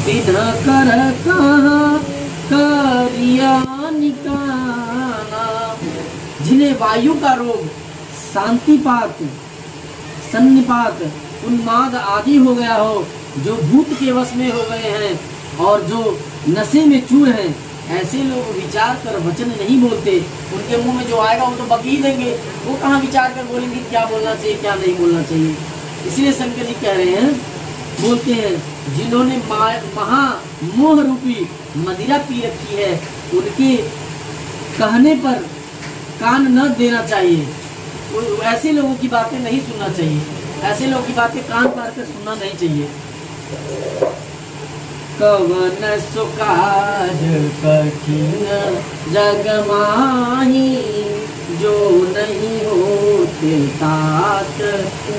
बिना कर कहाँ करिया निकाना। जिन्हें वायु का रोग, शांतिपात, सन्निपात, उन्माद आदि हो गया हो, जो भूत के वश में हो गए हैं और जो नशे में चूर हैं, ऐसे लोग विचार कर वचन नहीं बोलते। उनके मुंह में जो आएगा वो तो बक ही देंगे, वो कहाँ विचार कर बोलेंगे क्या बोलना चाहिए क्या नहीं बोलना चाहिए। इसलिए शंकर जी कह रहे हैं, बोलते हैं, जिन्होंने महा मोह रूपी मदिरा पी रखी है, उनके कहने पर कान न देना चाहिए। ऐसे लोगों की बातें नहीं सुनना चाहिए, ऐसे लोगों की बातें कान पार कर सुनना नहीं चाहिए। कवन सुकाज कठिन जग माही, जो नहीं होते तात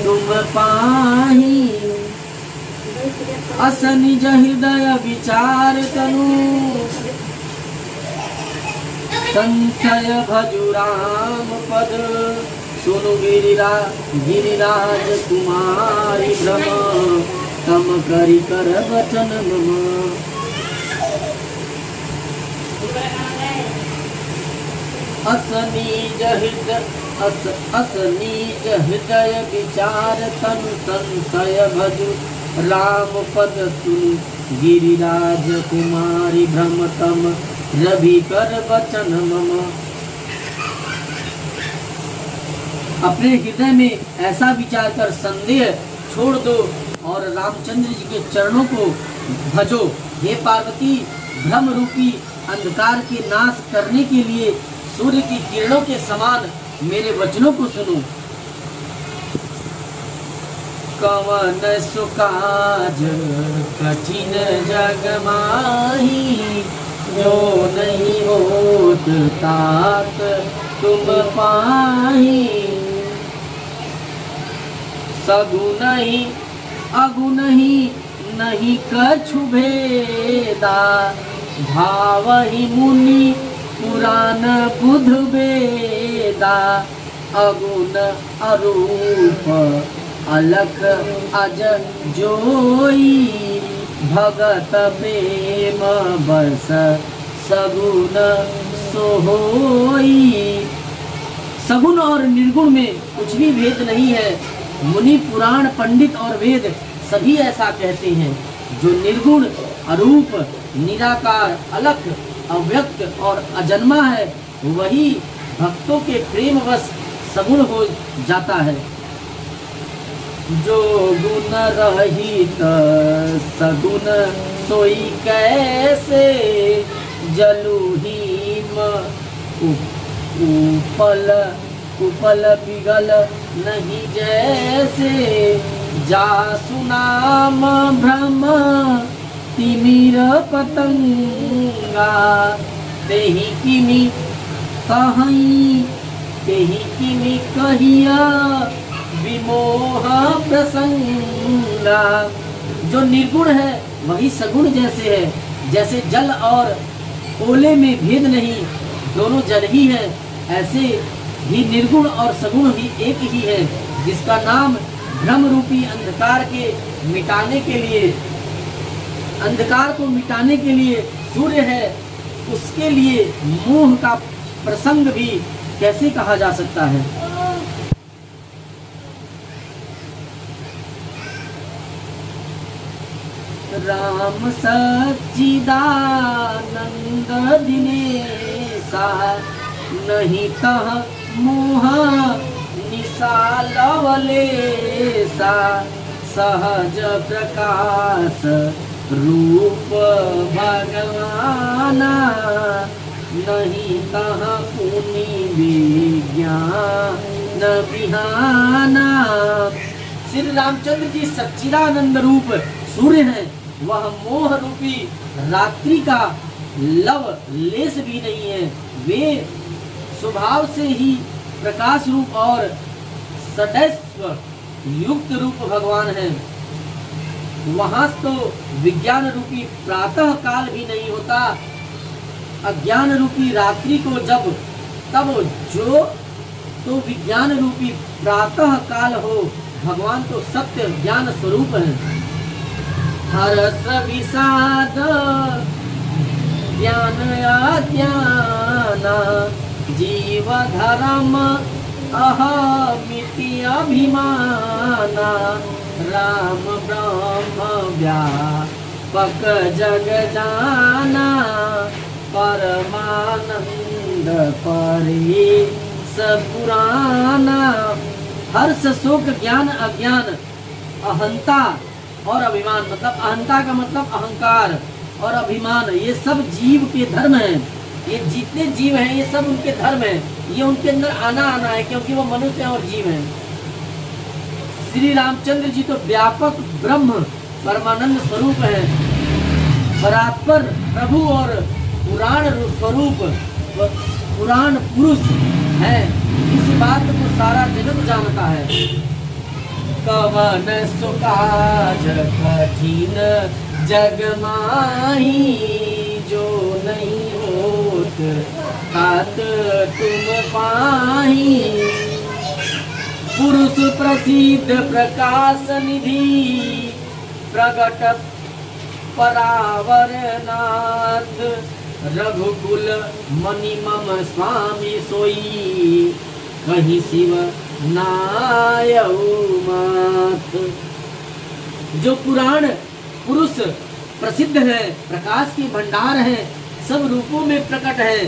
तुम पाही। अस निज हृदय विचार तनु, संशय भजु राम पद। सुनु गिरिराज कुमारी भ्रम, तम करि कर वचन मम। अस नीज हृदय विचार तनु, संशय भजु राम पद। सुनु गिरिराज कुमारी भ्रम, तम रवि कर वचन मम। अपने हृदय में ऐसा विचार कर संदेह छोड़ दो और रामचंद्र जी के चरणों को भजो। हे पार्वती, भ्रम रूपी अंधकार के नाश करने के लिए सूर्य की किरणों के समान मेरे वचनों को सुनो। कवन सुकाज कठिन जग माही, जो नहीं होत तात तुम पाही। सगुन ही अगुन ही नहीं कछु भेदा, भाव ही मुनि पुराण बुध वेदा। अगुण अरूप अलख अज जोई, भगत प्रेम बस सगुन सोहोई। सगुण और निर्गुण में कुछ भी भेद नहीं है। मुनि पुराण पंडित और वेद सभी ऐसा कहते हैं। जो निर्गुण, अरूप, निराकार, अलख, अव्यक्त और अजन्मा है, वही भक्तों के प्रेम वश सगुण हो जाता है। जो गुण रहित सगुण सोई कैसे, जलुहीम उपल पिघल नहीं जैसे। जासु नाम भ्रम तिमिर पतंगा, तेहि किमि कहिया विमोह प्रसंगा। जो निर्गुण है वही सगुण जैसे है। जैसे जल और ओले में भेद नहीं, दोनों जल ही है, ऐसे ही निर्गुण और सगुण ही एक ही है। जिसका नाम भ्रम रूपी अंधकार के मिटाने के लिए, अंधकार को मिटाने के लिए सूर्य है, उसके लिए मोह का प्रसंग भी कैसे कहा जा सकता है। राम सच्चिदानंद दिनेशा, नहीं तह मोह निशा लवलेशा। सहज प्रकाश रूप भगवाना, नहीं तह पुनि विज्ञान बिहाना। श्री रामचंद्र जी सच्चिदानंद रूप सूर्य हैं। वह मोह रूपी रात्रि का लव लेस भी नहीं है। वे स्वभाव से ही प्रकाश रूप और सदैव युक्त रूप भगवान हैं। वहां तो विज्ञान रूपी प्रातः काल भी नहीं होता। अज्ञान रूपी रात्रि को जब तब जो तो विज्ञान रूपी प्रातः काल हो। भगवान तो सत्य ज्ञान स्वरूप है। हरस विषाद ज्ञान अज्ञान जीव धर्म अहमिति अभिमान राम ब्रह्म व्यापक जग जाना परमानंद परे पुराना। हर्ष शोक ज्ञान अज्ञान अहंता और अभिमान, मतलब अहंता का मतलब अहंकार और अभिमान, ये सब जीव के धर्म हैं। ये जितने जीव हैं ये सब उनके धर्म हैं, ये उनके अंदर आना है, क्योंकि वो मनुष्य और जीव हैं। श्री रामचंद्र जी तो व्यापक ब्रह्म परमानंद स्वरूप हैं, परात्पर प्रभु और पुराण स्वरूप पुराण पुरुष है। इस बात को सारा जगत जानता है। कवन सुकाज कठिन जग माही जो नहीं होत तात तुम पाही। पुरुष प्रसिद्ध प्रकाश निधि प्रगट परावर नाथ रघुकुल मणि मम स्वामी सोई कहीं शिव नायऊ मात। जो पुराण पुरुष प्रसिद्ध है, प्रकाश के भंडार हैं, सब रूपों में प्रकट है,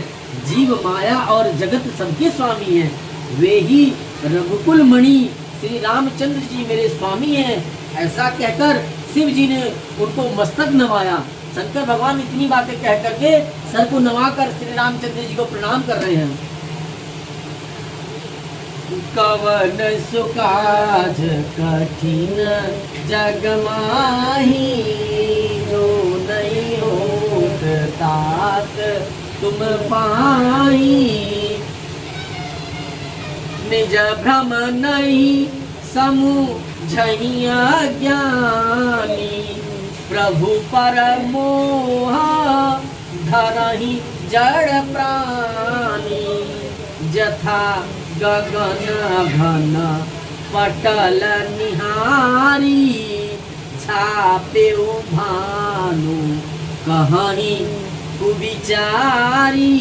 जीव माया और जगत सबके स्वामी हैं, वे ही रघुकुल मणि श्री रामचंद्र जी मेरे स्वामी हैं। ऐसा कहकर शिव जी ने उनको मस्तक नवाया। शंकर भगवान इतनी बातें कह करके सर को नवाकर श्री रामचंद्र जी को प्रणाम कर रहे हैं। कवन सुकाज कठिन जग माही जो नहीं होत तात तुम पाही। निज भ्रम नहीं समूझहिया ज्ञानी प्रभु पर मोह धरहि जड़ प्राणी। जथा गगन घन पटल निहारी छापे भानु कहीं कुविचारी।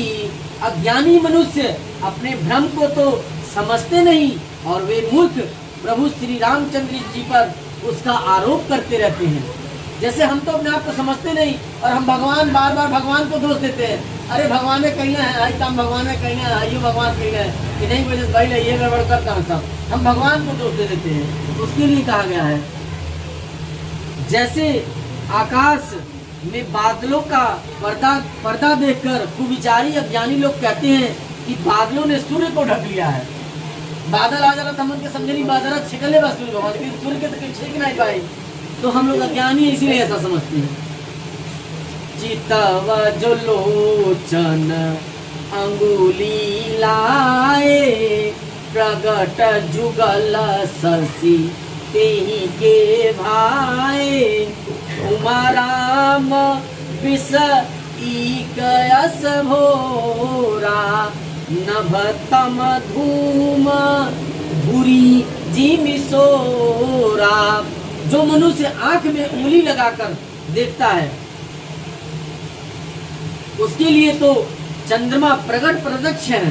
अज्ञानी मनुष्य अपने भ्रम को तो समझते नहीं और वे मूर्ख प्रभु श्री रामचंद्र जी पर उसका आरोप करते रहते हैं। जैसे हम तो अपने आप को समझते नहीं और हम भगवान बार बार भगवान को दोष देते हैं। अरे भगवान ने कही है, आई काम भगवान ने कही है, आइयो भगवान कही है कि नहीं वजह भाई ये गड़बड़ करता हूँ सब, हम भगवान को दोष दे देते हैं। उसके लिए कहा गया है जैसे आकाश में बादलों का पर्दा देखकर कुविचारी अज्ञानी लोग कहते हैं कि बादलों ने सूर्य को ढक लिया है। बादल आ जाता मन के समझे नहीं, बादल छिकले बस सूर्य भगवान, लेकिन सूर्य के तो छिक नहीं पाए, तो हम लोग अज्ञानी इसीलिए ऐसा समझते हैं। चितव जो लोचन अंगुली लाए प्रगट जुगल शशि तेहि के भाए। उमा राम विष ईकयस भोरा नभतम धूम भूरी जिमिसोरा। जो मनुष्य आंख में उंगली लगाकर देखता है उसके लिए तो चंद्रमा प्रकट प्रत्यक्ष है।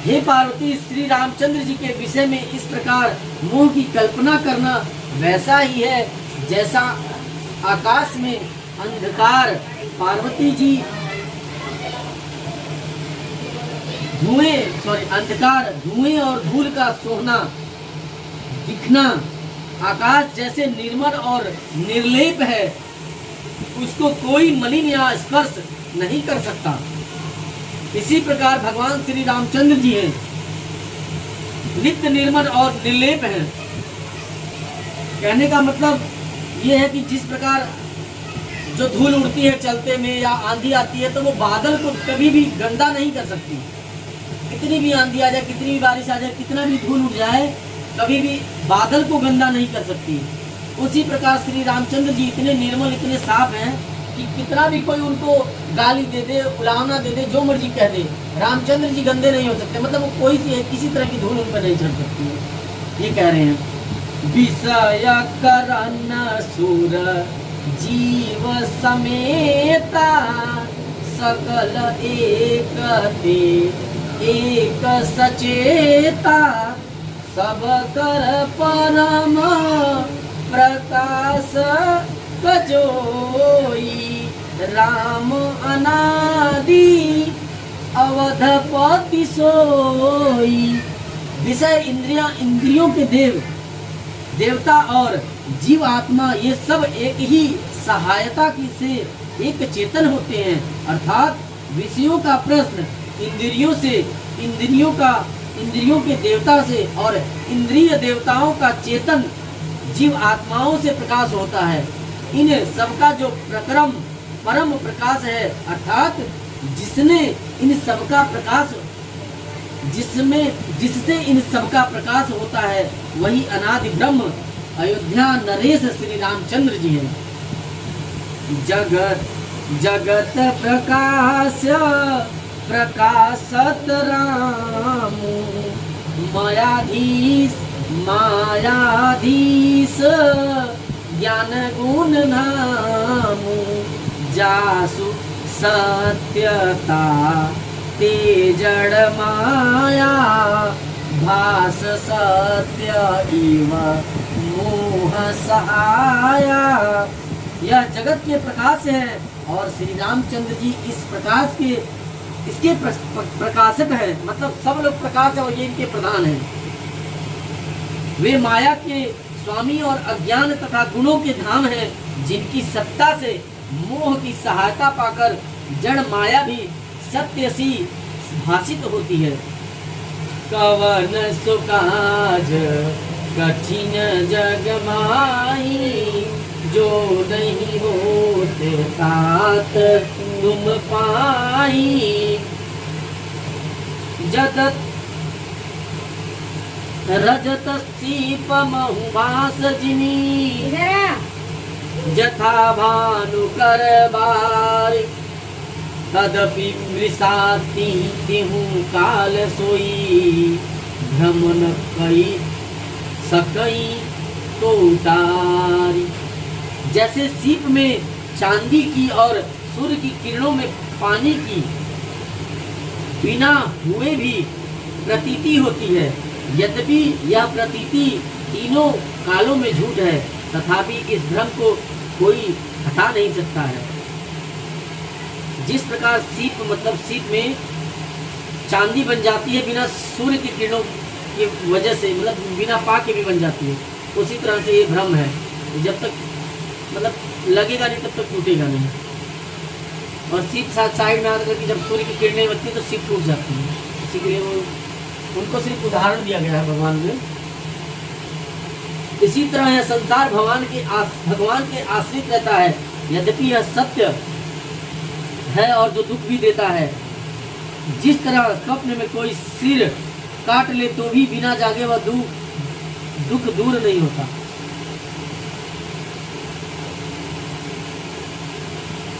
हे पार्वती, श्री रामचंद्र जी के विषय में इस प्रकार मोह की कल्पना करना वैसा ही है जैसा आकाश में अंधकार, पार्वती जी अंधकार धुएं और धूल का सोहना दिखना। आकाश जैसे निर्मल और निर्लेप है, उसको कोई मलिन या स्पर्श नहीं कर सकता। इसी प्रकार भगवान श्री रामचंद्र जी हैं, नित्य निर्मल और निर्लेप हैं। कहने का मतलब ये है कि जिस प्रकार जो धूल उड़ती है चलते में या आंधी आती है तो वो बादल को कभी भी गंदा नहीं कर सकती। कितनी भी आंधी आ जाए, कितनी भी बारिश आ जाए, कितना भी धूल उड़ जाए, कभी भी बादल को गंदा नहीं कर सकती। उसी प्रकार श्री रामचंद्र जी इतने निर्मल, इतने साफ हैं कि कितना भी कोई उनको गाली दे दे, उलावना दे दे, जो मर्जी कह दे, रामचंद्र जी गंदे नहीं हो सकते। मतलब वो कोई सी किसी तरह की धूल उन पर नहीं चढ़ सकती है। ये कह रहे हैं विषय करन सुर जीव समेता सकल एक ते एक सचेता सब कर परम प्रकाश कजोई राम अनादि अवधपति सोई। विषय इंद्रियां, इंद्रियों के देव, देवता और जीव आत्मा ये सब एक ही सहायता की से एक चेतन होते हैं। अर्थात विषयों का प्रश्न इंद्रियों से, इंद्रियों के देवता से और इंद्रिय देवताओं का चेतन जीव आत्माओं से प्रकाश होता है। इन सबका जो प्रक्रम परम प्रकाश है, अर्थात जिसने इन सबका प्रकाश, जिससे इन सबका प्रकाश होता है, वही अनादि ब्रह्म अयोध्या नरेश श्री रामचंद्र जी हैं। जगत प्रकाश प्रकाशत राम मायाधीश ज्ञान गुण नाम जासु सत्यता तेजड़ माया भास सत्य इव मोह सहाया। यह जगत के प्रकाश है और श्री रामचंद्र जी इस प्रकाश के, इसके प्रकाशक है। मतलब सब लोग प्रकाश है और ये इनके प्रधान हैं। वे माया के स्वामी और अज्ञान तथा गुणों के धाम हैं, जिनकी सत्ता से मोह की सहायता पाकर जड़ माया भी सत्य सी भाषित होती है। कवन सुकाज कठिन जग माई जो नहीं होते तात तुम पाई। जगत रजत सीप महुभास जिनी जथा भानु कर बार तदपि मृषाति तिहु काल सोई भ्रमण कई सकई तो उतारी। जैसे सीप में चांदी की और सूर्य की किरणों में पानी की बिना हुए भी प्रतीति होती है, यद्यपि यह प्रतीति तीनों कालों में झूठ है, तथापि इस भ्रम को कोई हटा नहीं सकता है। जिस प्रकार सीप, मतलब सीप में चांदी बन जाती है बिना सूर्य की किरणों की वजह से, मतलब बिना पा के भी बन जाती है, उसी तरह से ये भ्रम है। जब तक मतलब लगेगा नहीं तब तक टूटेगा नहीं। और सीप साइड में आकर कि जब सूर्य की किरणें बनती है तो सीप टूट जाती है। इसी के लिए वो उनको सिर्फ उदाहरण दिया गया है भगवान में। इसी तरह यह संसार भगवान के आश्रित रहता है, यद्यपि यह सत्य है और जो दुख भी देता है। जिस तरह स्वप्न में कोई सिर काट ले तो भी बिना जागे वह दुख दूर नहीं होता।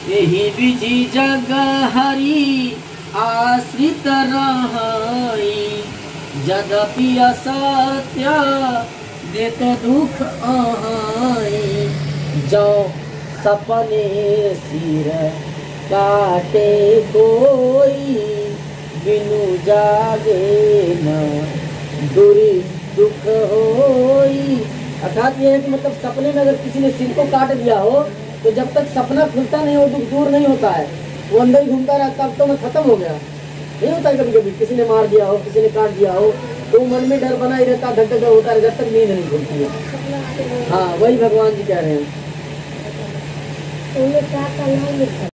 यही विधि जग हरि आश्रित रहाई यद्यपि असत्य देत दुख आहाई। जो सपने सिर काटे कोई बिनु जागे न दूरी दुख होई। अर्थात ये है कि मतलब सपने में अगर किसी ने सिर को काट दिया हो तो जब तक सपना खुलता नहीं हो दुख दूर नहीं होता है, वो अंदर ही घूमता रहता है। अब तो मैं खत्म हो गया, नहीं होता है। कभी कभी किसी ने मार दिया हो, किसी ने काट दिया हो तो मन में डर बना ही रहता, धक धक होता है जब तक नींद नहीं खुलती है। हाँ, वही भगवान जी कह रहे हैं।